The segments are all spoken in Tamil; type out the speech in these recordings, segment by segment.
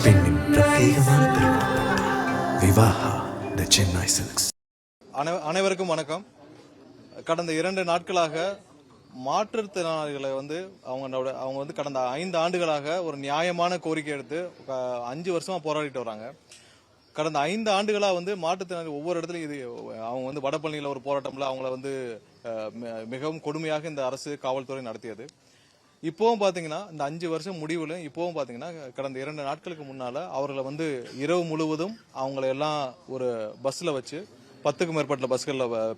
பெண்ணின் பிரத்யேகமான திருமணம் விவாஹா தி சென்னை சில்க்ஸ். அனைவருக்கும் வணக்கம். கடந்த 2 நாட்களாக மாற்றுத்திறனாளிகளை அவங்க கடந்த 5 ஆண்டுகளாக ஒரு நியாயமான கோரிக்கை எடுத்து 5 வருஷமா போராடிட்டு வராங்க. கடந்த 5 ஆண்டுகளா மாற்றுத்திறனாளி ஒவ்வொரு இடத்துலயும் இது அவங்க வடபழனியில் ஒரு போராட்டம்ல அவங்கள மிகவும் கொடுமையாக இந்த அரசு காவல்துறை நடத்தியது. இப்பவும் பாத்தீங்கன்னா இந்த 5 வருஷம் முடிவுல இப்பவும் பாத்தீங்கன்னா கடந்த 2 நாட்களுக்கு முன்னால அவர்களை இரவு முழுவதும் அவங்களை எல்லாம் ஒரு பஸ்ல வச்சு 10க்கும் மேற்பட்ட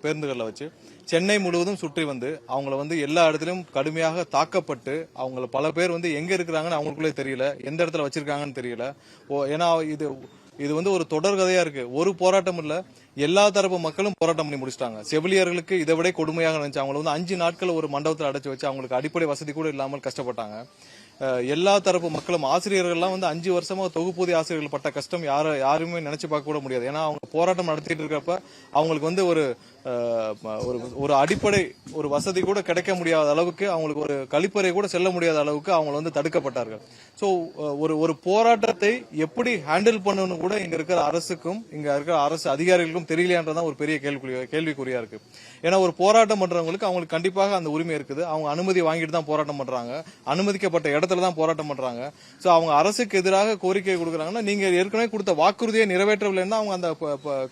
பேருந்துகள்ல வச்சு சென்னை முழுவதும் சுற்றி அவங்கள எல்லா இடத்துலயும் கடுமையாக தாக்கப்பட்டு அவங்கள பல பேர் எங்க இருக்கிறாங்கன்னு அவங்களுக்குள்ளே தெரியல, எந்த இடத்துல வச்சிருக்காங்கன்னு தெரியல. ஏன்னா இது ஒரு தொடர் கதையா இருக்கு. ஒரு போராட்டம் இல்ல, எல்லா தரப்பு மக்களும் போராட்டம் பண்ணி முடிச்சிட்டாங்க. செவிலியர்களுக்கு இதை விட கொடுமையாக நினைச்சு அவங்களை 5 நாட்கள் ஒரு மண்டபத்தில் அடைச்சு வச்சு அவங்களுக்கு அடிப்படை வசதி கூட இல்லாமல் கஷ்டப்பட்டாங்க. எல்லா தரப்பு மக்களும் ஆசிரியர்கள்லாம் 5 வருஷமா தொகுப்பூதிய ஆசிரியர்கள் பட்ட கஷ்டம் யாருமே நினைச்சு பார்க்க கூட முடியாது. ஏன்னா அவங்க போராட்டம் நடத்திட்டு இருக்கிறப்ப அவங்களுக்கு ஒரு அடிப்படை ஒரு வசதி கூட கிடைக்க முடியாத அளவுக்கு, அவங்களுக்கு ஒரு கழிப்பறை கூட செல்ல முடியாத அளவுக்கு அவங்க தடுக்கப்பட்டார்கள். சோ ஒரு போராட்டத்தை எப்படி ஹேண்டில் பண்ணணும் கூட இங்க இருக்கிற அரசுக்கும் இங்க இருக்கிற அரசு அதிகாரிகளுக்கும் தெரியலையான்றதான் ஒரு பெரிய கேள்விக்குறியா இருக்கு. ஏன்னா ஒரு போராட்டம் பண்றவங்களுக்கு அவங்களுக்கு கண்டிப்பாக அந்த உரிமை இருக்குது. அவங்க அனுமதி வாங்கிட்டு தான் போராட்டம் பண்றாங்க, அனுமதிக்கப்பட்ட இடத்துல தான் போராட்டம் பண்றாங்க. சோ அவங்க அரசுக்கு எதிராக கோரிக்கை கொடுக்கறாங்கன்னா நீங்க ஏற்கனவே கொடுத்த வாக்குறுதியை நிறைவேற்றவில்லைன்னா அவங்க அந்த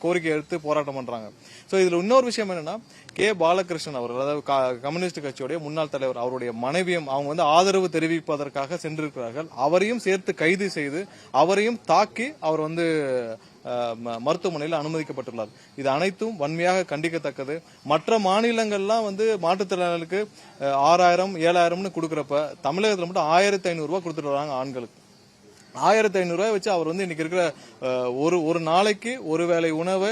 கோரிக்கை எடுத்து போராட்டம் பண்றாங்க. சோ இதுல இன்னொரு விஷயம் என்னன்னா, கே பாலகிருஷ்ணன் அவர்கள், அதாவது கம்யூனிஸ்ட் கட்சியுடைய முன்னாள் தலைவர், அவருடைய மனைவியும் அவங்க ஆதரவு தெரிவிப்பதற்காக சென்றிருக்கிறார்கள். அவரையும் சேர்த்து கைது செய்து அவரையும் தாக்கி அவர் மருத்துவமனையில் அனுமதிக்கப்பட்டுள்ளார். இது அனைத்தும் வன்மையாக கண்டிக்கத்தக்கது. மற்ற மாநிலங்கள்லாம் மாற்றுத்திறனாளிகளுக்கு 6000 7000 கொடுக்கறப்ப தமிழகத்தில் மட்டும் 1500 ரூபாய் கொடுத்துட்டு வராங்க ஆண்களுக்கு. 1500 ரூபாய் வச்சு அவர் இன்னைக்கு இருக்கிற ஒரு நாளைக்கு ஒரு வேளை உணவை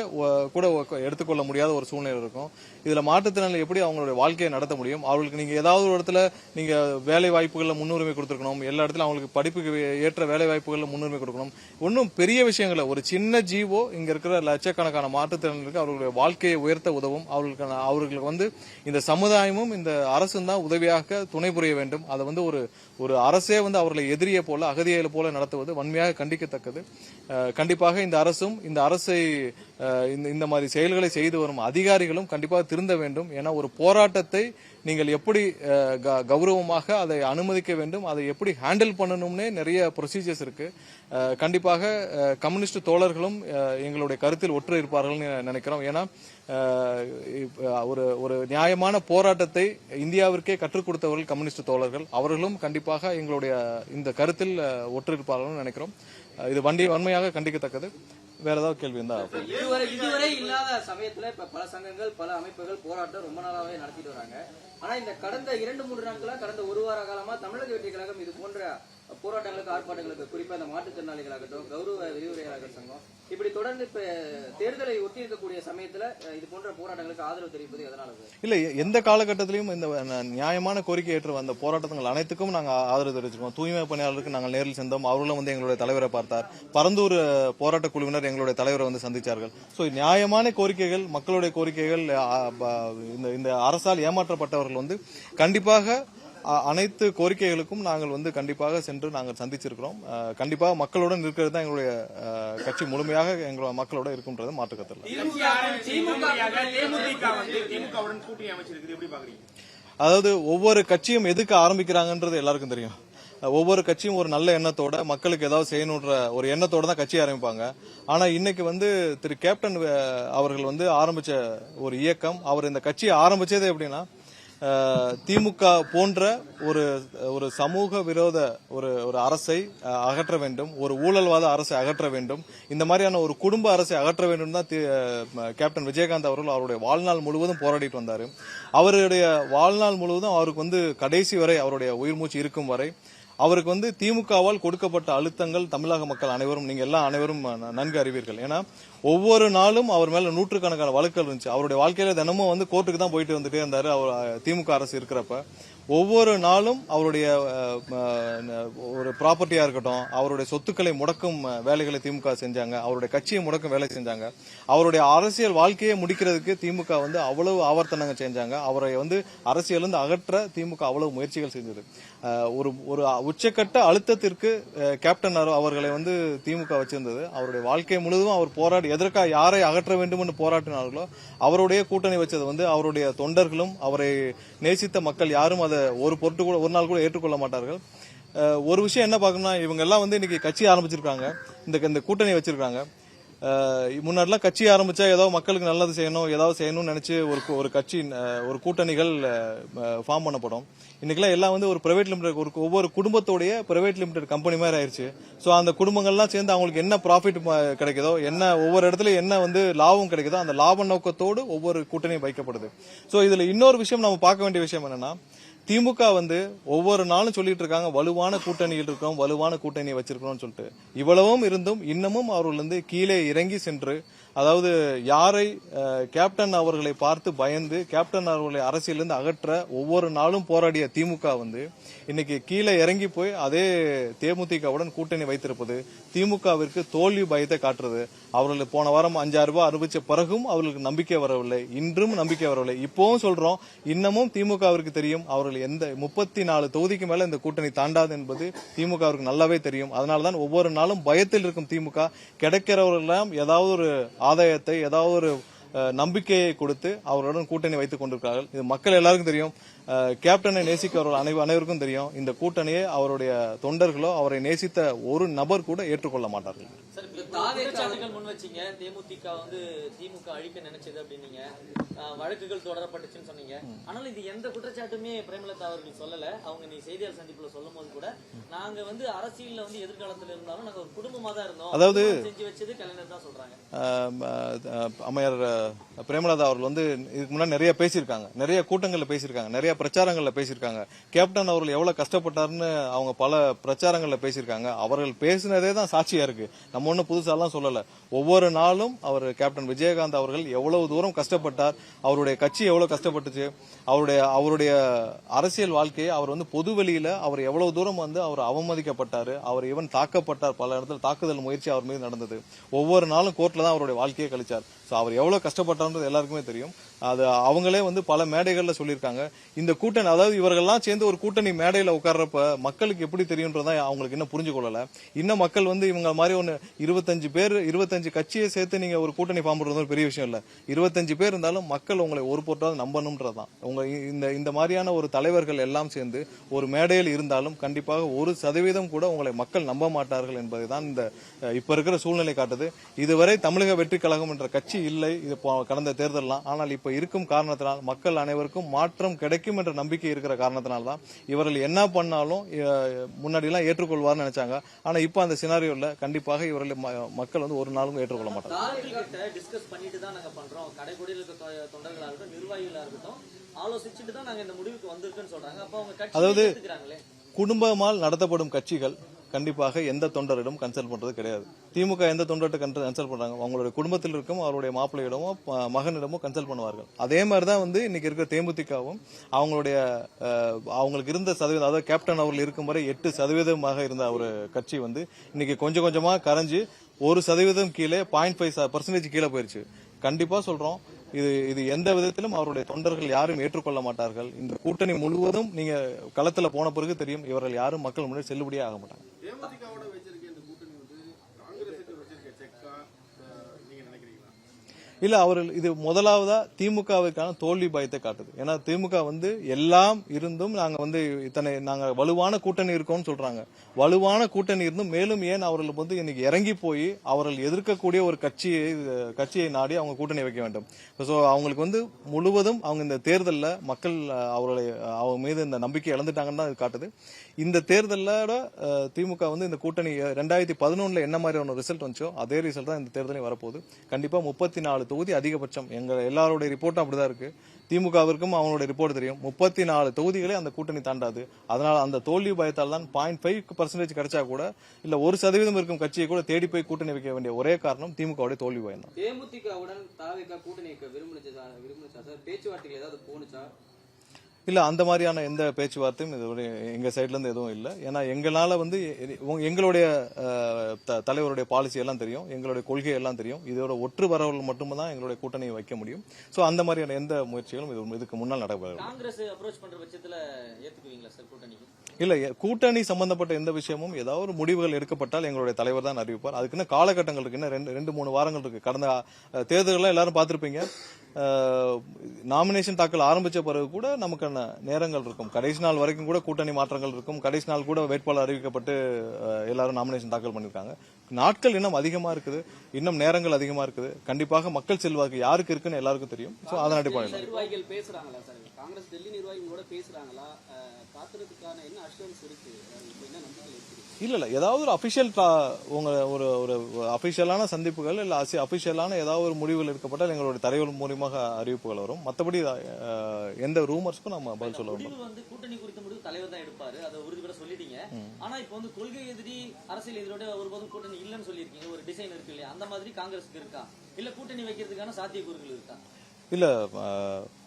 கூட எடுத்துக்கொள்ள முடியாத ஒரு சூழ்நிலை இருக்கும். இதுல மாற்றுத்திறனாளி எப்படி அவங்களுடைய வாழ்க்கையை நடத்த முடியும்? அவர்களுக்கு நீங்க ஏதாவது ஒரு இடத்துல நீங்க வேலை வாய்ப்புகள்ல முன்னுரிமை கொடுத்துருக்கணும், எல்லா இடத்துல அவங்களுக்கு படிப்புக்கு ஏற்ற வேலை வாய்ப்புகள்ல முன்னுரிமை கொடுக்கணும். ஒன்னும் பெரிய விஷயங்கள ஒரு சின்ன ஜீவோ இங்க இருக்கிற லட்சக்கணக்கான மாற்றுத்திறனாளிகளுக்கு அவர்களுடைய வாழ்க்கையை உயர்த்த உதவும். அவர்களுக்கு இந்த சமுதாயமும் இந்த அரசும் தான் உதவியாக துணை புரிய வேண்டும். அதை ஒரு அரசே அவர்களை எதிரியை போல அகதியை போல நடத்துவது வன்மையாக கண்டிக்கத்தக்கது. கண்டிப்பாக இந்த அரசும் இந்த அரசை இந்த மாதிரி செயல்களை செய்து வரும் அதிகாரிகளும் கண்டிப்பாக திருந்த வேண்டும். ஏன்னா ஒரு போராட்டத்தை நீங்கள் எப்படி கௌரவமாக அதை அனுமதிக்க வேண்டும், அதை எப்படி ஹேண்டில் பண்ணணும்னே நிறைய ப்ரொசீஜர்ஸ் இருக்கு. கண்டிப்பாக கம்யூனிஸ்ட் தோழர்களும் எங்களுடைய கருத்தில் ஒற்று இருப்பார்கள் நினைக்கிறோம். ஏன்னா ஒரு நியாயமான போராட்டத்தை இந்தியாவிற்கே கற்றுக் கொடுத்தவர்கள் கம்யூனிஸ்ட் தோழர்கள். அவர்களும் கண்டிப்பாக எங்களுடைய இந்த கருத்தில் ஒற்று இருப்பார்கள் நினைக்கிறோம். இது வன்மையாக கண்டிக்கத்தக்கது. வேற ஏதாவது கேள்வி இருந்தா? இதுவரை இல்லாத சமயத்துல இப்ப பல சங்கங்கள் பல அமைப்புகள் போராட்டம் ரொம்ப நாளாவே நடத்திட்டு வராங்க. ஆனா இந்த கடந்த 2-3 நாட்களா, கடந்த ஒரு வார காலமா தமிழக வெற்றி கழகம் இது போன்ற போராட்டங்களுக்கு ஆர்ப்பாட்டங்களுக்கு, குறிப்பா இந்த மாற்றுத்திறனாளிகளாகட்டும், கௌரவ விரிவுரையாளர்கள் சங்கம் இப்படி தொடர்ந்து இப்ப தேர்தலை ஒட்டி இருக்கக்கூடிய சமயத்துல இது போன்ற போராட்டங்களுக்கு ஆதரவு தெரிவிப்பது எதனால? இல்ல, எந்த காலகட்டத்திலையும் இந்த நியாயமான கோரிக்கை ஏற்று வந்த போராட்டங்கள் அனைத்துக்கும் நாங்க ஆதரவு தெரிவிச்சிருக்கோம். தூய்மை பணியாளருக்கு நாங்கள் நேரில் சென்றோம், அவர்களும் எங்களுடைய தலைவரை பார்த்தார். பரந்தூர் போராட்ட குழுவினர் எங்களுடைய தலைவரை சந்திச்சார்கள். சோ நியாயமான கோரிக்கைகள், மக்களுடைய கோரிக்கைகள், இந்த அரசால் ஏமாற்றப்பட்டவர்கள் கண்டிப்பாக அனைத்து கோரிக்கைகளுக்கும் நாங்கள் கண்டிப்பாக சென்று நாங்கள் சந்திச்சிருக்கிறோம். கண்டிப்பாக மக்களுடன் இருக்கிறது தான் எங்களுடைய கட்சி முழுமையாக எங்களோட மக்களோட இருக்கும்ன்றது மாற்றுக்கத்தில். அதாவது ஒவ்வொரு கட்சியும் எதுக்கு ஆரம்பிக்கிறாங்கன்றது எல்லாருக்கும் தெரியும். ஒவ்வொரு கட்சியும் ஒரு நல்ல எண்ணத்தோட மக்களுக்கு ஏதாவது செய்யணுன்ற ஒரு எண்ணத்தோட தான் கட்சி ஆரம்பிப்பாங்க. ஆனா இன்னைக்கு திரு கேப்டன் அவர்கள் ஆரம்பிச்ச ஒரு இயக்கம், அவர் இந்த கட்சியை ஆரம்பிச்சதே எப்படின்னா, திமுக போன்ற ஒரு சமூக விரோத ஒரு அரசை அகற்ற வேண்டும், ஒரு ஊழல்வாத அரசை அகற்ற வேண்டும், இந்த மாதிரியான ஒரு குடும்ப அரசை அகற்ற வேண்டும் தான் கேப்டன் விஜயகாந்த் அவர்கள் அவருடைய வாழ்நாள் முழுவதும் போராடிட்டு வந்தாரு. அவருடைய வாழ்நாள் முழுவதும் அவருக்கு கடைசி வரை, அவருடைய உயிர் மூச்சு இருக்கும் வரை அவருக்கு திமுகவால் கொடுக்கப்பட்ட அழுத்தங்கள் தமிழக மக்கள் அனைவரும், நீங்க எல்லாம் அனைவரும் நன்கு அறிவீர்கள். ஏன்னா ஒவ்வொரு நாளும் அவர் மேல நூற்றுக்கணக்கான வழக்குகள் இருந்துச்சு. அவருடைய வாழ்க்கையில தினமும் வந்து கோர்ட்டுக்கு தான் போயிட்டு வந்துட்டே இருந்தாரு. அவர் திமுக அரசு இருக்கிறப்ப ஒவ்வொரு நாளும் அவருடைய ஒரு ப்ராப்பர்ட்டியா இருக்கட்டும், அவருடைய சொத்துக்களை முடக்கும் வேலைகளை திமுக செஞ்சாங்க, அவருடைய கட்சியை முடக்கும் வேலை செஞ்சாங்க, அவருடைய அரசியல் வாழ்க்கையை முடிக்கிறதுக்கு திமுக வந்து அவ்வளவு ஆவர்த்தனங்க செஞ்சாங்க. அவரை வந்து அரசியல் இருந்து அகற்ற திமுக அவ்வளவு முயற்சிகள் செஞ்சது. ஒரு ஒரு உச்சக்கட்ட அழுத்தத்திற்கு கேப்டன் அவர்களை வந்து திமுக வச்சிருந்தது. அவருடைய வாழ்க்கை முழுவதும் அவர் போராடி எதற்காக யாரை அகற்ற வேண்டும் என்று போராட்டினார்களோ அவருடைய கூட்டணி வச்சது வந்து அவருடைய தொண்டர்களும் அவரை நேசித்த மக்கள் யாரும் அதை ஒரு பொருட்டு கூட ஒரு நாள் கூட ஏற்றுக்கொள்ள மாட்டார்கள். ஒரு விஷயம் என்ன பார்க்கணும்னா, இவங்க எல்லாம் வந்து இன்னைக்கு கட்சி ஆரம்பிச்சிருக்காங்க, இந்த கூட்டணி வச்சிருக்காங்க. முன்னாடிலாம் கட்சி ஆரம்பிச்சா ஏதோ மக்களுக்கு நல்லது செய்யணும், ஏதாவது செய்யணும்னு நினைச்சு ஒரு கட்சி ஒரு கூட்டணிகள் ஃபார்ம் பண்ணப்படும். இன்னைக்கெல்லாம் எல்லாம் வந்து ஒரு பிரைவேட் லிமிடெட், ஒவ்வொரு குடும்பத்தோடைய பிரைவேட் லிமிடெட் கம்பெனி மாதிரி ஆயிருச்சு. ஸோ அந்த குடும்பங்கள்லாம் சேர்ந்து அவங்களுக்கு என்ன ப்ராஃபிட் கிடைக்குதோ, என்ன ஒவ்வொரு இடத்துல என்ன வந்து லாபம் கிடைக்குதோ அந்த லாப நோக்கத்தோடு ஒவ்வொரு கூட்டணியும் வைக்கப்படுது. ஸோ இதுல இன்னொரு விஷயம் நம்ம பார்க்க வேண்டிய விஷயம் என்னன்னா, திமுக வந்து ஒவ்வொரு நாளும் சொல்லிட்டு இருக்காங்க வலுவான கூட்டணியில் இருக்கோம், வலுவான கூட்டணியை வச்சிருக்கோம்னு சொல்லிட்டு. இவ்வளவும் இருந்தும் இன்னமும் அவர்கள் வந்து கீழே இறங்கி சென்று, அதாவது யாரை கேப்டன் அவர்களை பார்த்து பயந்து கேப்டன் அவர்களை அரசியலிருந்து அகற்ற ஒவ்வொரு நாளும் போராடிய திமுக வந்து இன்னைக்கு கீழே இறங்கி போய் அதே தேமுதிகவுடன் கூட்டணி வைத்திருப்பது திமுகவிற்கு தோல்வி பயத்தை காட்டுறது. அவர்களுக்கு போன வாரம் 5,000 ரூபாய் அறிவிச்ச பிறகும் அவர்களுக்கு நம்பிக்கை வரவில்லை, இன்றும் நம்பிக்கை வரவில்லை. இப்பவும் சொல்றோம், இன்னமும் திமுகவிற்கு தெரியும் அவர்கள் எந்த 34 தொகுதிக்கு மேல இந்த கூட்டணி தாண்டாது என்பது திமுகவிற்கு நல்லாவே தெரியும். அதனால்தான் ஒவ்வொரு நாளும் பயத்தில் இருக்கும் திமுக கிடைக்கிறவர்களெல்லாம் ஏதாவது ஒரு ஆதாயத்தை, ஏதாவது ஒரு நம்பிக்கையை கொடுத்து அவருடன் கூட்டணி வைத்துக் கொண்டிருக்கிறார்கள். இது மக்கள் எல்லாருக்கும் தெரியும். கேப்டனை நேசிக்கிறவர்கள் அனைவருக்கும் தெரியும். இந்த கூட்டணியை அவருடைய தொண்டர்களோ அவரை நேசித்த ஒரு நபர் கூட ஏற்றுக்கொள்ள மாட்டார்கள். முன் வச்சீங்க, தேமுதிக வந்து திமுக அழிக்க நினைச்சது அப்படின்னீங்க, வழக்குகள் தொடரப்பட்டுச்சுன்னு சொன்னீங்க. ஆனாலும் இது எந்த குற்றச்சாட்டுமே பிரேமலதா அவர்கள் சொல்லல. அவங்க நீ செய்தியாளர் சந்திப்புல சொல்லும் போது கூட நாங்க வந்து அரசியல்ல வந்து எதிர்காலத்துல இருந்தாலும் நாங்க ஒரு குடும்பமா தான் இருந்தோம், அதாவது செஞ்சு வச்சது கலைஞர் தான் சொல்றாங்க. அம்மையார் பிரேமலதா அவர்கள் வந்து இதுக்கு முன்னாடி நிறைய பேசியிருக்காங்க, நிறைய கூட்டங்கள்ல பேசியிருக்காங்க, நிறைய பிரச்சாரங்கள்ல பேசியிருக்காங்க. கேப்டன் அவர்கள் எவ்வளவு கஷ்டப்பட்டாருன்னு அவங்க பல பிரச்சாரங்கள்ல பேசியிருக்காங்க. அவர்கள் பேசினதே தான் சாட்சியா இருக்கு. நம்ம ஒன்னும் புதுசாலாம் சொல்லல. ஒவ்வொரு நாளும் அவர் கேப்டன் விஜயகாந்த் அவர்கள் எவ்வளவு தூரம் கஷ்டப்பட்டார், அவருடைய கட்சி எவ்வளவு கஷ்டப்பட்டுச்சு, அவருடைய அரசியல் வாழ்க்கையை அவர் வந்து பொது வெளியில அவர் எவ்வளவு தூரம் வந்து அவர் அவமதிக்கப்பட்டாரு, அவர் இவன் தாக்கப்பட்டார், பல இடத்துல தாக்குதல் முயற்சி அவர் மீது நடந்தது. ஒவ்வொரு நாளும் கோர்ட்ல தான் அவருடைய வாழ்க்கையை கழிச்சார். அவர் எவ்வளவு கஷ்டப்பட்டார்ன்றது எல்லாருக்குமே தெரியும். அது அவங்களே வந்து பல மேடைகள்ல சொல்லியிருக்காங்க. இந்த கூட்டணி, அதாவது இவர்கள்லாம் சேர்ந்து ஒரு கூட்டணி மேடையில உட்கார்றப்ப மக்களுக்கு எப்படி தெரியும்ன்றதான் அவங்களுக்கு இன்னும் புரிஞ்சு கொள்ளல. இன்னும் மக்கள் வந்து இவங்க மாதிரி ஒன்னு 25 கட்சியை சேர்த்து நீங்க ஒரு கூட்டணி ஃபார்ம் பண்றது ஒரு பெரிய விஷயம் இல்ல. 25 பேர் இருந்தாலும் மக்கள் உங்களை ஒரு பொருட்டாவது நம்பணும்ன்றதான். உங்க இந்த மாதிரியான ஒரு தலைவர்கள் எல்லாம் சேர்ந்து ஒரு மேடையில் இருந்தாலும் கண்டிப்பாக 1% கூட உங்களை மக்கள் நம்ப மாட்டார்கள் என்பதுதான் இந்த இப்ப இருக்கிற சூழ்நிலை காட்டுது. இதுவரை தமிழக வெற்றி கழகம் என்ற கட்சி இல்லை இது கடந்த தேர்தலாம். ஆனால் இப்ப இருக்கும் காரணத்தினால் மக்கள் அனைவருக்கும் மாற்றம் கிடைக்கும் என்ற நம்பிக்கை இருக்கிற காரணத்தினால்தான் இவர்கள் என்ன பண்ணாலும் முன்னாடி எல்லாம் ஏற்றுக்கொள்வார்னு நினைச்சாங்க. ஆனா இப்ப அந்த சினாரியோல கண்டிப்பாக இவர்கள் மக்கள் வந்து ஒரு நாளும் ஏற்றுக்கொள்ள மாட்டாங்க. டிஸ்கஸ் பண்ணிட்டு தான் நாங்க பண்றோம், கடைக்கோடியில் இருக்க தொண்டர்களா இருக்கட்டும், நிர்வாகிகளா இருக்கட்டும், ஆலோசிச்சுட்டு தான் நாங்க இந்த முடிவுக்கு வந்திருக்குன்னு சொல்றாங்க. அப்ப அவங்க கட்சி, அதாவது குடும்பமால் நடத்தப்படும் கட்சிகள் கண்டிப்பாக எந்த தொண்டரிடம் கன்சல்ட் பண்றது கிடையாது. திமுக எந்த தொண்டர்கிட்ட கன்சல்ட் பண்றாங்க, அவங்களுடைய குடும்பத்தில் இருக்கும் அவருடைய மாப்பிள்ளையிடமோ மகனிடமோ கன்சல்ட் பண்ணுவார்கள். அதே மாதிரிதான் வந்து இன்னைக்கு இருக்கிற தேமுதிகவும் அவங்களுக்கு இருந்த சதவீதம், அதாவது கேப்டன் அவர்கள் இருக்கும் வரை 8% இருந்த ஒரு கட்சி வந்து இன்னைக்கு கொஞ்சம் கொஞ்சமா கரைஞ்சு 1% கீழே 0.5% கீழே போயிருச்சு. கண்டிப்பா சொல்றோம், இது எந்த விதத்திலும் அவருடைய தொண்டர்கள் யாரும் ஏற்றுக்கொள்ள மாட்டார்கள். இந்த கூட்டணி முழுவதும் நீங்க களத்துல போன பிறகு தெரியும், இவர்கள் யாரும் மக்கள் முன்னாடி செல்லுபடியே ஆக மாட்டாங்க. இல்ல, அவர்கள் இது முதலாவதா திமுகவுக்கான தோல்வி பயத்தை காட்டுது. ஏன்னா திமுக வந்து எல்லாம் இருந்தும் நாங்க வந்து நாங்க வலுவான கூட்டணி இருக்கோம்னு சொல்றாங்க. வலுவான கூட்டணி இருந்தும் மேலும் ஏன் அவர்கள் வந்து இன்னைக்கு இறங்கி போய் அவர்கள் எதிர்க்கக்கூடிய ஒரு கட்சியை நாடி அவங்க கூட்டணி வைக்க வேண்டும். சோ அவங்களுக்கு வந்து முழுவதும் அவங்க இந்த தேர்தலில் மக்கள் அவங்க மீது இந்த நம்பிக்கை இழந்துட்டாங்கன்னு தான் இது காட்டுது. இந்த தேர்தலோட திமுக வந்து இந்த கூட்டணி 2011 என்ன மாதிரி ஒரு ரிசல்ட் வந்துச்சோ அதே ரிசல்ட் தான் இந்த தேர்தலையும் வரப்போகுது. கண்டிப்பா 34 தொகுதி அதிகபட்சம். எங்க எல்லாருடைய ரிப்போர்ட்டும் அப்படிதான் இருக்கு. திமுகவிற்கும் அவங்களுடைய ரிப்போர்ட் தெரியும். 34 தொகுதிகளே அந்த கூட்டணி தாண்டாது. அதனால அந்த தோல்வி பயத்தால் தான் 0.5% கிடைச்சா கூட இல்ல 1% இருக்கும் கட்சியை கூட தேடி போய் கூட்டணி வைக்க வேண்டிய ஒரே காரணம் திமுகவுடைய தோல்வி பயம் தான். தேமுதிகவுடன் தாவேகா கூட்டணி வைக்க விரும்புச்சா சார்? பேச்சுவார்த்தைகள் ஏதாவது போனுச்சா? இல்ல அந்த மாதிரியான எந்த பேச்சுவார்த்தையும் எங்க சைட்ல இருந்து எதுவும் இல்ல. ஏன்னா எங்களால வந்து எங்களுடைய தலைவருடைய பாலிசி எல்லாம் தெரியும், எங்களுடைய கொள்கை எல்லாம் தெரியும். இதோட ஒற்று வரவர்கள் மட்டும்தான் எங்களுடைய கூட்டணியை வைக்க முடியும். சோ அந்த மாதிரியான எந்த முயற்சிகளும் இதுக்கு முன்னால் நடைபெறவில்லை. காங்கிரஸ் அப்ரோச் பண்ற பட்சத்துல ஏத்துக்குவீங்களா சார் கூட்டணிக்கு? இல்ல கூட்டணி சம்பந்தப்பட்ட எந்த விஷயமும் ஏதாவது ஒரு முடிவுகள் எடுக்கப்பட்டால் எங்களுடைய தலைவர் தான் அறிவிப்பார். அதுக்குன்னு காலகட்டங்கள் இருக்கு. இன்னும் 2-3 வாரங்கள் இருக்கு. கடந்த தேர்தல்கள் எல்லாரும் பார்த்திருப்பீங்க. நாமினேஷன் தாக்கல் ஆரம்பிச்ச பிறகு கூட நமக்கான நேரங்கள் இருக்கும். கடைசி நாள் வரைக்கும் கூட கூட்டணி மாற்றங்கள் இருக்கும். கடைசி நாள் கூட வேட்பாளர் அறிவிக்கப்பட்டு எல்லாரும் நாமினேஷன் தாக்கல் பண்ணிருக்காங்க. நாட்கள் இன்னும் அதிகமா இருக்குது, இன்னும் நேரங்கள் அதிகமா இருக்குது. கண்டிப்பாக மக்கள் செல்வாக்கு யாருக்கு இருக்குன்னு எல்லாருக்கும் தெரியும். அதன் அடிப்படையில் நிர்வாகிகள் பேசுறாங்களா சார்? காங்கிரஸ் டெல்லி நிர்வாகிகளோட பேசுறாங்களா? காத்துறதுக்கான என்ன அஷ்யூரன்ஸ் இருக்கு? என்ன நம்பிக்கை இருக்கு? இல்ல ஏதாவது ஒரு அபிஷியல் ஒரு அபிஷியலான சந்திப்புகள் இல்ல அபிஷியலான ஏதாவது ஒரு முடிவுகள் எடுக்கப்பட்டால் எங்களுடைய தலைவர் மூலமாக அறிவிப்புகள் வரும். மற்றபடி எந்த ரூமர்ஸ்க்கும் நம்ம பதில் சொல்ல முடிவு வந்து கூட்டணி குறித்த முடிவு தலைவர் தான் எடுப்பாரு, அதை உறுதிபட சொல்லிட்டீங்க. ஆனா இப்ப வந்து கொள்கை எதிரி அரசியல் எதிரோட ஒருபோதும் கூட்டணி இல்லன்னு சொல்லியிருக்கீங்க. ஒரு டிசைன் இருக்கு இல்லையா, அந்த மாதிரி காங்கிரஸுக்கு இருக்கா? இல்ல கூட்டணி வைக்கிறதுக்கான சாத்தியக்கூறுகள் இருக்கா? இல்ல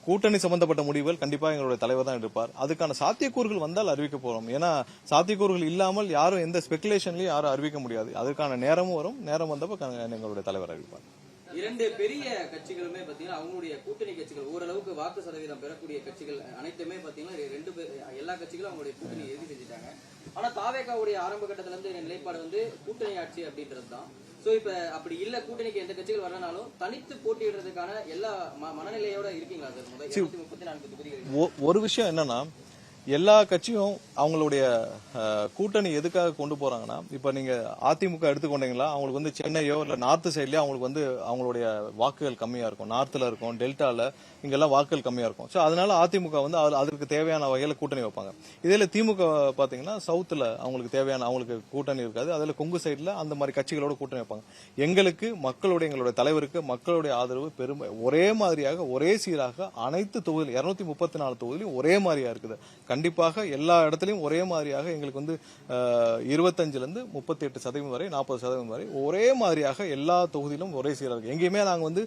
கூட்டணி சம்பந்தப்பட்ட முடிவுகள் கண்டிப்பா எங்களுடைய தலைவர் தான் எடுப்பார். அதுக்கான சாத்தியக்கூறுகள் வந்தால் அறிவிக்க போறோம். ஏன்னா சாத்தியக்கூறுகள் இல்லாமல் யாரும் எந்த ஸ்பெகுலேஷன்லயும் யாரும் அறிவிக்க முடியாது. அதுக்கான நேரமும் வரும். நேரம் வந்தப்ப எங்களுடைய தலைவர் அறிவிப்பார். இரண்டு பெரிய கட்சிகளுமே பாத்தீங்கன்னா அவங்களுடைய கூட்டணி கட்சிகள் ஓரளவுக்கு வாக்கு சதவீதம் பெறக்கூடிய கட்சிகள் அனைத்துமே பாத்தீங்கன்னா எல்லா கட்சிகளும் அவங்களுடைய கூட்டணி இறுதி செஞ்சுட்டாங்க. ஆனா தாவேகாவுடைய ஆரம்ப கட்டத்துல இருந்து நிலைப்பாடு வந்து கூட்டணி ஆட்சி அப்படின்றது தான். சோ இப்ப அப்படி இல்ல, கூட்டணிக்கு எந்த கட்சிகள் வரனாலும் தனித்து போட்டியிடுறதுக்கான எல்லா மனநிலையோட இருக்கீங்களா சார்? 134 தொகுதிகள். ஒரு விஷயம் என்னன்னா, எல்லா கட்சியும் அவங்களுடைய கூட்டணி எதுக்காக கொண்டு போறாங்கன்னா, இப்ப நீங்க அதிமுக எடுத்துக்கொண்டீங்களா, அவங்களுக்கு வந்து சென்னையோ இல்ல நார்த் சைட்லயோ அவங்களுக்கு வந்து அவங்களுடைய வாக்குகள் கம்மியா இருக்கும். நார்த்ல இருக்கும், டெல்டால இங்கெல்லாம் வாக்குகள் கம்மியா இருக்கும். சோ அதனால அதிமுக வந்து அதற்கு தேவையான வகையில கூட்டணி வைப்பாங்க. இதுல திமுக பாத்தீங்கன்னா சவுத்துல அவங்களுக்கு தேவையான அவங்களுக்கு கூட்டணி இருக்காது. அதுல கொங்கு சைட்ல அந்த மாதிரி கட்சிகளோட கூட்டணி வைப்பாங்க. எங்களுக்கு எங்களுடைய தலைவருக்கு மக்களுடைய ஆதரவு ஒரே மாதிரியாக ஒரே சீராக அனைத்து தொகுதியில் 234 தொகுதியிலும் ஒரே மாதிரியா இருக்குது. கண்டிப்பாக எல்லா இடத்துலயும் ஒரே மாதிரியாக எங்களுக்கு வந்து 25% 38% வரை 40% வரை ஒரே மாதிரியாக எல்லா தொகுதியிலும் ஒரே சீராக இருக்கு. எங்கேயுமே நாங்க வந்து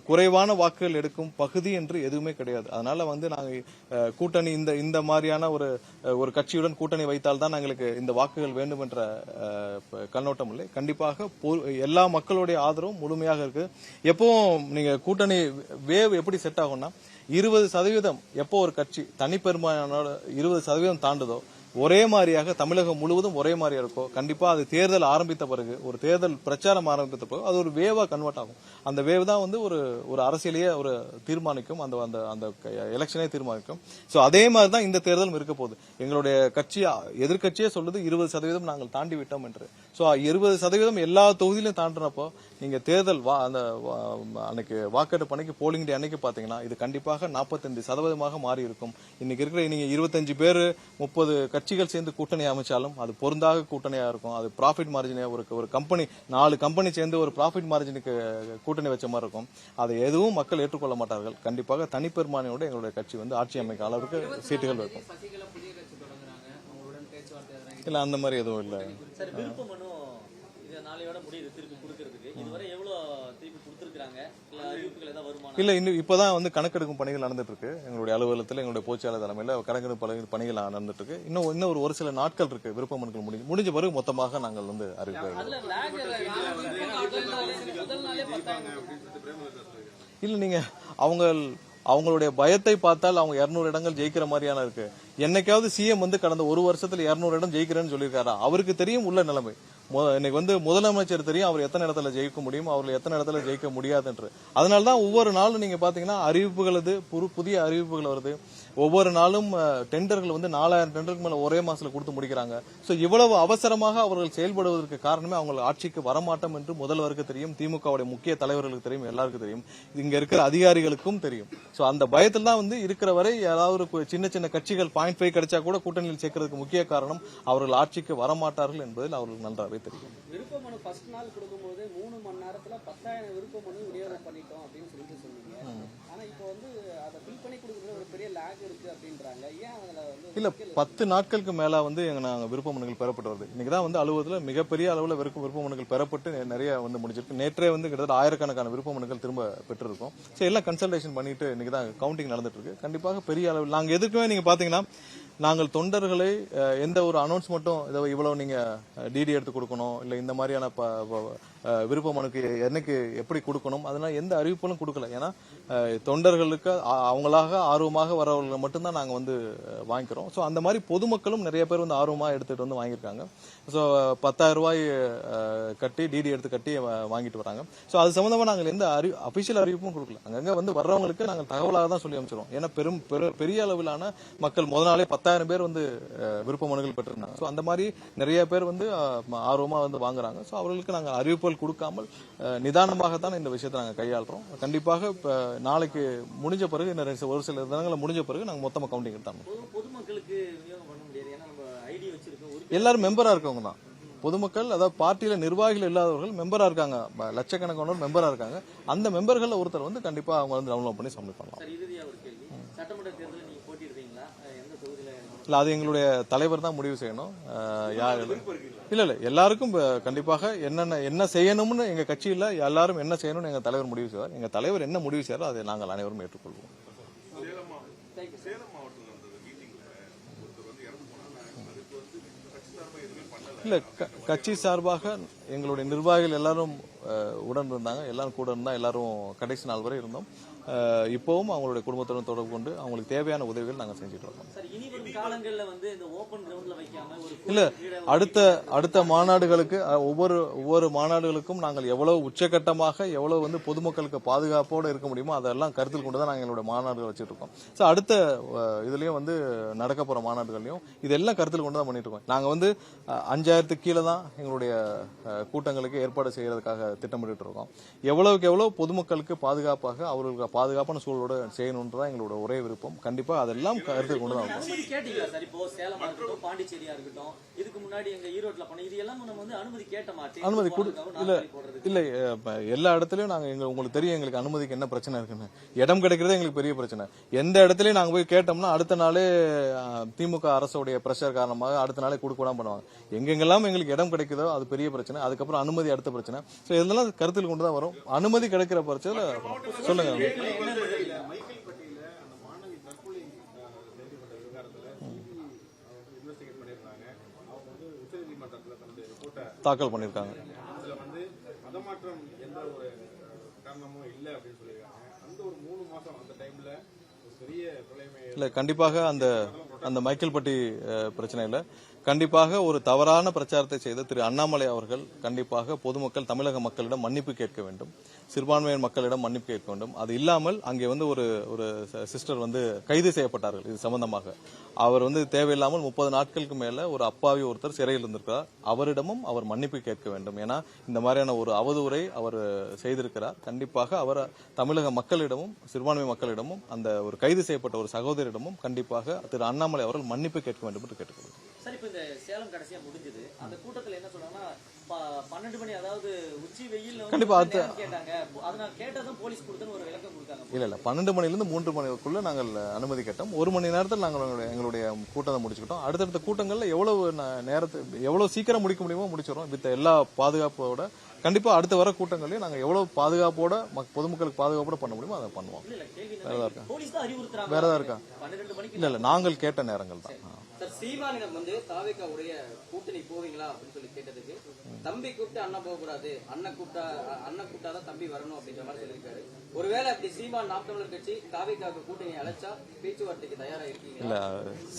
குறைவான வாக்குகள் எடுக்கும் பகுதி என்று எதுவுமே கிடையாது. அதனால வந்து நாங்க கூட்டணி இந்த மாதிரியான ஒரு கட்சியுடன் கூட்டணி வைத்தால் தான் எங்களுக்கு இந்த வாக்குகள் வேண்டும் என்ற கண்ணோட்டம் இல்லை. கண்டிப்பாக எல்லா மக்களுடைய ஆதரவும் முழுமையாக இருக்கு. எப்பவும் நீங்க கூட்டணி வேவ் எப்படி செட் ஆகும்னா 20% எப்போ ஒரு கட்சி தனிப்பெரும்பான்மையோட 20% தாண்டுதோ ஒரே மாதிரியாக தமிழகம் முழுவதும் ஒரே மாதிரியா இருக்கும். கண்டிப்பா அது தேர்தல் ஆரம்பித்த பிறகு ஒரு தேர்தல் பிரச்சாரம் ஆரம்பித்த பிறகு அது ஒரு வேவா கன்வெர்ட் ஆகும். அந்த வேவ் தான் வந்து ஒரு அரசியலையே ஒரு தீர்மானிக்கும், அந்த எலெக்ஷனே தீர்மானிக்கும். சோ அதே மாதிரி தான் இந்த தேர்தலும் இருக்க போகுது. எங்களுடைய கட்சி எதிர்கட்சியே சொல்லுது 20% நாங்கள் தாண்டி விட்டோம் என்று. சோ 20% எல்லா தொகுதியிலும் தாண்டினப்போ நீங்க தேர்தல் அன்னைக்கு வாக்கெடுப்பு அன்னைக்கு போலிங் டே அன்னைக்கு பாத்தீங்கன்னா இது கண்டிப்பாக 45% மாறி இருக்கும். இன்னைக்கு இருக்கிற நீங்க 25 பேர் 30 கட்சிகள் சேர்ந்து கூட்டணி அமைச்சாலும் அது பொருந்தாக கூட்டணியா இருக்கும். அது ப்ராஃபிட் மார்ஜினே ஒரு கம்பெனி 4 கம்பெனி சேர்ந்து ஒரு ப்ராஃபிட் மார்ஜினுக்கு கூட்டணி வச்ச மாதிரி இருக்கும். அதை எதுவும் மக்கள் ஏற்றுக்கொள்ள மாட்டார்கள். கண்டிப்பாக தனிப்பெரும்பான்மையோட எங்களுடைய கட்சி வந்து ஆட்சி அமைக்க அளவுக்கு சீட்டுகள் இருக்கும். இல்ல அந்த மாதிரி எதுவும் இல்ல. இல்ல இன்னும் இப்பதான் வந்து கணக்கெடுக்கும் பணிகள் நடந்துட்டு இருக்கு. எங்களுடைய அலுவலகத்தில் எங்களுடைய பொதுச்செயலாளர் தலைமையில கணக்கெடுப்பு பணிகள் நடந்துட்டு இருக்கு. இன்னும் ஒரு சில நாட்கள் இருக்கு. விருப்ப மனுக்கள் முடிஞ்ச பிறகு மொத்தமாக நாங்கள் வந்து அறிவிப்போம். இல்ல நீங்க அவங்களுடைய பயத்தை பார்த்தால் அவங்க 200 இடங்கள் ஜெயிக்கிற மாதிரியான இருக்கு. என்னைக்காவது சிஎம் வந்து கடந்த ஒரு வருஷத்துல 200 இடம் ஜெயிக்கிறேன்னு சொல்லியிருக்காரா? அவருக்கு தெரியும் உள்ள நிலைமை. இன்னைக்கு வந்து முதலமைச்சர் தெரியும் அவர் எத்தனை இடத்துல ஜெயிக்க முடியும், அவர்கள் எத்தனை இடத்துல ஜெயிக்க முடியாது என்று. அதனாலதான் ஒவ்வொரு நாளும் நீங்க பாத்தீங்கன்னா அறிவிப்புகள் புதிய அறிவிப்புகள் வருது. ஒவ்வொரு நாளும் டெண்டர்கள் வந்து 4000 டெண்டருக்கு மேல ஒரே மாசத்துல கொடுத்து முடிக்கிறாங்க. சோ இவ்வளவு அவசரமாக அவர்கள் செயல்படுவதற்கு காரணமே அவங்க ஆட்சிக்கு வரமாட்டோம் என்று முதல்வருக்கு தெரியும், திமுகவுடைய முக்கிய தலைவர்களுக்கு தெரியும், எல்லாருக்கும் தெரியும், இங்க இருக்கிற அதிகாரிகளுக்கும் தெரியும். சோ அந்த பயத்தில் தான் வந்து இருக்கிற வரை ஏதாவது ஒரு சின்ன சின்ன கட்சிகள் 0.5 கிடைச்சா கூட கூட்டணியில் சேர்க்கிறதுக்கு முக்கிய காரணம் அவர்கள் ஆட்சிக்கு வரமாட்டார்கள் என்பதில் அவர்களுக்கு நன்றாகவே தெரியும். விருப்ப மனு ஃபர்ஸ்ட் நாள் கொடுக்கும்போது 3 மணி நேரத்துல 10,000 விருப்ப மனு விநியோகம் பண்ணிட்டோம் அப்படின்னு சொல்லிட்டு சொன்னீங்க. ஆனா இப்போ வந்து அதை ஃபில் பண்ணி கொடுக்கறது ஒரு பெரிய லேக் இருக்கு அப்படின்றாங்க. ஏன் அதுல வந்து இல்ல 10 நாட்களுக்கு மேல வந்து நாங்க விருப்ப மனுக்கள் பெறப்பட்டு வருது. இன்னைக்குதான் வந்து அலுவலகத்துல மிகப்பெரிய அளவுல விருப்ப மனுக்கள் பெறப்பட்டு நிறைய வந்து முடிஞ்சிருக்கு. நேற்றே வந்து கிட்டத்தட்ட 1000கணக்கான விருப்ப மனுக்கள் திரும்ப பெற்றிருக்கோம். சரி, எல்லாம் கன்சல்டேஷன் பண்ணிட்டு இன்னைக்குதான் கவுண்டிங் நடந்துட்டு இருக்கு. கண்டிப்பாக பெரிய அளவில் நாங்க எதுக்குமே நீங்க பாத்தீங்கன்னா நாங்கள் தொண்டர்களை எந்த ஒரு அனௌன்ஸ்மெண்ட்டும் இவ்வளவு நீங்க டிடி எடுத்து கொடுக்கணும், இல்ல இந்த மாதிரியான விருப்ப மனுக்கு என்னைக்கு எப்படி கொடுக்கணும், அதனால எந்த அறிவிப்புகளும் கொடுக்கல. ஏன்னா தொண்டர்களுக்கு அவங்களாக ஆர்வமாக வரவர்கள் மட்டும்தான் நாங்க வந்து வாங்கிக்கிறோம். சோ அந்த மாதிரி பொதுமக்களும் நிறைய பேர் வந்து ஆர்வமா எடுத்துட்டு வந்து வாங்கியிருக்காங்க. சோ 10,000 ரூபாய் கட்டி டிடி எடுத்து கட்டி வாங்கிட்டு வராங்க. சோ அது சம்பந்தமா நாங்கள் எந்த அபிஷியல் அறிவிப்பும் கொடுக்கல. அங்கங்க வந்து வர்றவங்களுக்கு நாங்கள் தகவலாக தான் சொல்லி அமைச்சிருவோம். ஏன்னா பெரிய அளவிலான மக்கள் முதல் நாளே 10,000 பேர் வந்து விருப்ப மனுக்கள் பெற்றிருந்தாங்க. சோ அந்த மாதிரி நிறைய பேர் வந்து ஆர்வமா வந்து வாங்குறாங்க. சோ அவர்களுக்கு நாங்கள் அறிவிப்புகள் கொடுக்காமல் நிதானமாகத்தான் இந்த விஷயத்தை நாங்கள் கையாளுறோம். கண்டிப்பாக நாளைக்கு முடிஞ்ச பிறகு ஒரு சில தினங்களில் முடிஞ்ச பிறகு நாங்கள் மொத்தமா கவுண்டிங் எடுத்தாங்க. பொதுமக்களுக்கு விநியோகம் பண்ண முடியாது. ஏன்னா நம்ம ஐடி வச்சிருக்கோம். எல்லாரும் மெம்பரா இருக்கவங்க தான் பொதுமக்கள். அதாவது பார்ட்டியில நிர்வாகிகள் இல்லாதவர்கள் மெம்பரா இருக்காங்க, லட்சக்கணக்கானோர் மெம்பரா இருக்காங்க. அந்த மெம்பர்கள் ஒருத்தர் வந்து கண்டிப்பா அவங்க வந்து டவுன்லோட் பண்ணி சப்மிட் பண்ணலாம். இறுதியா ஒரு கேள்வி, சட்டமன்ற தேர்தலில் நீங்க போட்டியிடுறீங்களா? எந்த தொகுதியில? இல்ல, அது எங்களுடைய தலைவர் தான் முடிவு செய்யணும். யார் இல்ல எல்லாருக்கும் கண்டிப்பாக என்ன செய்யணும்னு எங்க கட்சியில எல்லாரும் என்ன செய்யணும்னு எங்க தலைவர் முடிவு செய்வார். எங்க தலைவர் என்ன முடிவு செய்யறோ அதை நாங்கள் அனைவரும் ஏற்றுக்கொள்வோம். இல்ல கட்சி சார்பாக எங்களுடைய நிர்வாகிகள் எல்லாரும் உடன் இருந்தாங்க, எல்லாரும் கூட இருந்தா, எல்லாரும் கடைசி நாள் வரை இருந்தோம். இப்பவும் அவங்களுடைய குடும்பத்துடன் தொடர்பு கொண்டு அவங்களுக்கு தேவையான உதவிகள் நாங்க செஞ்சுட்டு இருக்கோம். இல்ல அடுத்த மாநாடுகளுக்கு ஒவ்வொரு மாநாடுகளுக்கும் நாங்கள் எவ்வளவு உச்சகட்டமாக எவ்வளவு வந்து பொதுமக்களுக்கு பாதுகாப்போடு இருக்க முடியுமோ அதெல்லாம் கருத்தில் கொண்டுதான் நாங்கள் எங்களுடைய மாநாடுகள் வச்சுட்டு இருக்கோம். சோ அடுத்த இதுலயும் வந்து நடக்க போற மாநாடுகளையும் இதெல்லாம் கருத்தில் கொண்டு தான் பண்ணிட்டு இருக்கோம். நாங்க வந்து 5000க்கு கீழே தான் எங்களுடைய கூட்டங்களுக்கு ஏற்பாடு செய்யறதுக்காக திட்டமிட்டு இருக்கோம். எவ்வளவுக்கு எவ்வளவு பொதுமக்களுக்கு பாதுகாப்பாக அவர்களுக்கு பாதுகாப்பான சூழலோட செய்யணும்ன்றதான் எங்களோட ஒரே விருப்பம். கண்டிப்பா அதெல்லாம் கருத்தில் கொண்டு தான் பாண்டிச்சேரியா இருக்கட்டும், இதுக்கு முன்னாடி எங்க ஈரோட்ல பண்ண இது எல்லாம் நம்ம வந்து அனுமதி கேட்டோமா? அனுமதி இல்ல எல்லா இடத்துலயும் நாங்க உங்களுக்கு தெரியும் எங்களுக்கு அனுமதிக்கு என்ன பிரச்சனை இருக்குன்னு. இடம் கிடைக்கிறதே எங்களுக்கு பெரிய பிரச்சனை. எந்த இடத்துலயும் நாங்க போய் கேட்டோம்னா அடுத்த நாளே திமுக அரசுடைய பிரஷர் காரணமாக அடுத்த நாளே கொடுக்க பண்ணுவாங்க. எங்கெங்கெல்லாம் எங்களுக்கு இடம் கிடைக்குதோ அது பெரிய பிரச்சனை. அதுக்கப்புறம் அனுமதி அடுத்த பிரச்சனை. சோ இதெல்லாம் கருத்தில் கொண்டு தான் வரும். அனுமதி கிடைக்கிற பிரச்சனை சொல்லுங்க. தாக்கல் பண்ணிருக்காங்க. இல்ல கண்டிப்பாக அந்த மைக்கேல்பட்டி பிரச்சனையில கண்டிப்பாக ஒரு தவறான பிரச்சாரத்தை செய்த திரு அண்ணாமலை அவர்கள் கண்டிப்பாக பொதுமக்கள் தமிழக மக்களிடம் மன்னிப்பு கேட்க வேண்டும், சிறுபான்மையினர் மக்களிடம் மன்னிப்பு கேட்க வேண்டும். அது இல்லாமல் அங்கே வந்து ஒரு சிஸ்டர் வந்து கைது செய்யப்பட்டார்கள். இது சம்பந்தமாக அவர் வந்து தேவையில்லாமல் 30 நாட்களுக்கு மேல ஒரு அப்பாவி ஒருத்தர் சிறையில் இருந்திருக்கிறார். அவரிடமும் அவர் மன்னிப்பு கேட்க வேண்டும். ஏன்னா இந்த மாதிரியான ஒரு அவதூறை அவர் செய்திருக்கிறார். கண்டிப்பாக அவர் தமிழக மக்களிடமும் சிறுபான்மை மக்களிடமும் அந்த ஒரு கைது செய்யப்பட்ட ஒரு சகோதரிடமும் கண்டிப்பாக திரு அண்ணாமலை அவர்கள் மன்னிப்பு கேட்க வேண்டும் என்று கேட்டுக்கொள்கிறேன். சார், இப்ப இந்த சேலம் கடைசியா முடிஞ்சது, அந்த கூட்டத்துல என்ன சொன்னாங்கன்னா 12 மணி அதாவது உச்சி வெயில் கண்டிப்பா கேட்டாங்க, அதனால கேட்டதும் போலீஸ் கொடுத்தன்னு ஒரு விளக்கம் கொடுத்தாங்க. இல்ல 12 மணிலிருந்து 3 மணிக்குள்ள நாங்கள் அனுமதி கேட்டோம். 1 மணி நேரத்தில் நாங்கள் எங்களுடைய கூட்டத்தை முடிச்சுக்கிட்டோம். அடுத்தடுத்த கூட்டங்கள்ல எவ்வளவு சீக்கிரம் முடிக்க முடியுமோ முடிச்சிடறோம். வித் எல்லா பாதுகாப்போட கண்டிப்பா அடுத்த வர கூட்டங்களையும் நாங்க எவ்வளவு பாதுகாப்போட பொதுமக்களுக்கு பாதுகாப்போட பண்ண முடியுமோ அதை பண்ணுவோம். வேறதா இருக்கா? இல்ல நாங்கள் கேட்ட நேரங்கள் தான். சார், சீமானிடம் வந்து தாவேக்காவுடைய கூட்டணி போவீங்களா அப்படின்னு சொல்லி கேட்டதுக்கு தம்பி கூப்பிட்டு அண்ணன் போக கூடாது, அண்ணன் கூப்பிட்டாதான் தம்பி வரணும் அப்படின்ற மாதிரி சொல்லியிருக்காரு. ஒருவேளை அப்படி சீமான் நாம் தமிழர் கட்சி தாவேக்காவுக்கு கூட்டணி அழைச்சா பேச்சுவார்த்தைக்கு தயாரா இருக்கீங்க? இல்ல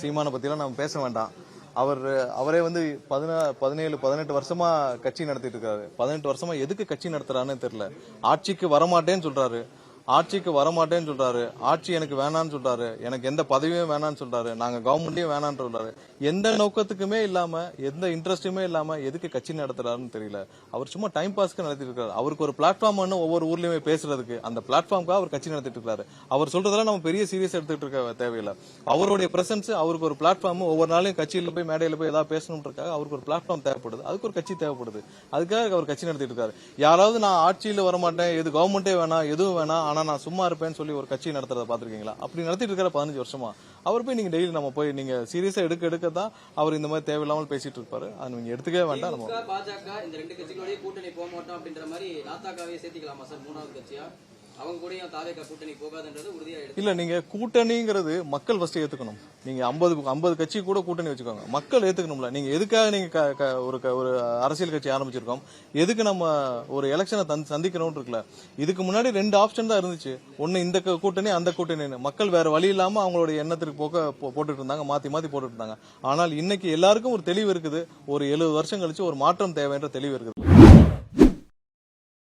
சீமானை பத்தி எல்லாம் நம்ம பேச வேண்டாம். அவரே வந்து 17-18 வருஷமா கட்சி நடத்திட்டு இருக்காரு. 18 வருஷமா எதுக்கு கட்சி நடத்துறான்னு தெரியல. ஆட்சிக்கு வரமாட்டேன்னு சொல்றாரு. ஆட்சிக்கு வரமாட்டேன்னு சொல்றாரு, ஆட்சி எனக்கு வேணான்னு சொல்றாரு, எனக்கு எந்த பதவியும் வேணான்னு சொல்றாரு, நாங்க கவர்மெண்ட்டையும் வேணான்னு சொல்றாரு. எந்த நோக்கத்துக்குமே இல்லாம, எந்த இன்ட்ரெஸ்ட்டுமே இல்லாம எதுக்கு கட்சி நடத்துறாருன்னு தெரியல. அவர் சும்மா டைம் பாஸ்க்கு நடத்திட்டு இருக்காரு. அவருக்கு ஒரு பிளாட்ஃபார்ம் ஒவ்வொரு ஊர்லயுமே பேசுறதுக்கு, அந்த பிளாட்ஃபார்முக்காக அவர் கட்சி நடத்திட்டு இருக்காரு. அவர் சொல்றதெல்லாம் நம்ம பெரிய சீரியஸ் எடுத்துட்டு இருக்க தேவையில்லை. அவருடைய பிரசன்ஸ், அவருக்கு ஒரு பிளாட்ஃபார்ம், ஒவ்வொரு நாளையும் கட்சியில போய் மேடையில போய் ஏதாவது பேசணும்ன்றக்காக அவருக்கு ஒரு பிளாட்ஃபார்ம் தேவைப்படுது. அதுக்கு ஒரு கட்சி தேவைப்படுது. அதுக்காக அவர் கட்சி நடத்திட்டு இருக்காரு. யாராவது நான் ஆட்சியில வரமாட்டேன், எது கவர்மெண்டே வேணாம், எதுவும் வேணாம், ஆனா நான் சும்மா இருப்பேன்னு சொல்லி ஒரு கட்சி நடத்துறத பாத்திருக்கீங்களா? அப்படி நடத்திட்டு இருக்காரு 15 வருஷமா. அவர் போய் நீங்க டெய்லி நம்ம போய் நீங்க சீரியஸா எடுக்க தான் அவர் இந்த மாதிரி தேவையில்லாமல் பேசிட்டு இருப்பாரு. அது நீங்க எடுத்துக்கவே வேண்டாம். நம்ம திமுக, பாஜக இந்த ரெண்டு கட்சிகளோடய கூட்டணி போக மாட்டோம் அப்படின்ற மாதிரி நாத்தாக்காவே சேர்த்திக்கலாமா சார் மூணாவது கட்சியா? அவங்க கூட தாவேகா கூட்டணி போகாதுன்றது உறுதியா எடுத்து இல்ல, நீங்க கூட்டணிங்கிறது மக்கள் ஃபர்ஸ்ட் ஏத்துக்கணும். நீங்க 50 கட்சி கூட கூட்டணி வச்சுக்கோங்க, மக்கள் ஏத்துக்கணும்ல. நீங்க எதுக்காக நீங்க ஒரு அரசியல் கட்சி ஆரம்பிச்சிருக்கோம், எதுக்கு நம்ம ஒரு எலெக்ஷனை சந்திக்கணும்னு இருக்குல்ல. இதுக்கு முன்னாடி 2 ஆப்ஷன் தான் இருந்துச்சு. ஒன்னு இந்த கூட்டணி, அந்த கூட்டணி. மக்கள் வேற வழி இல்லாம அவங்களுடைய எண்ணத்திற்கு போட்டுட்டு இருந்தாங்க, மாத்தி போட்டுட்டு இருந்தாங்க. ஆனால் இன்னைக்கு எல்லாருக்கும் ஒரு தெளிவு இருக்குது. ஒரு 70 வருஷம் கழிச்சு ஒரு மாற்றம் தேவைன்ற தெளிவு இருக்குது.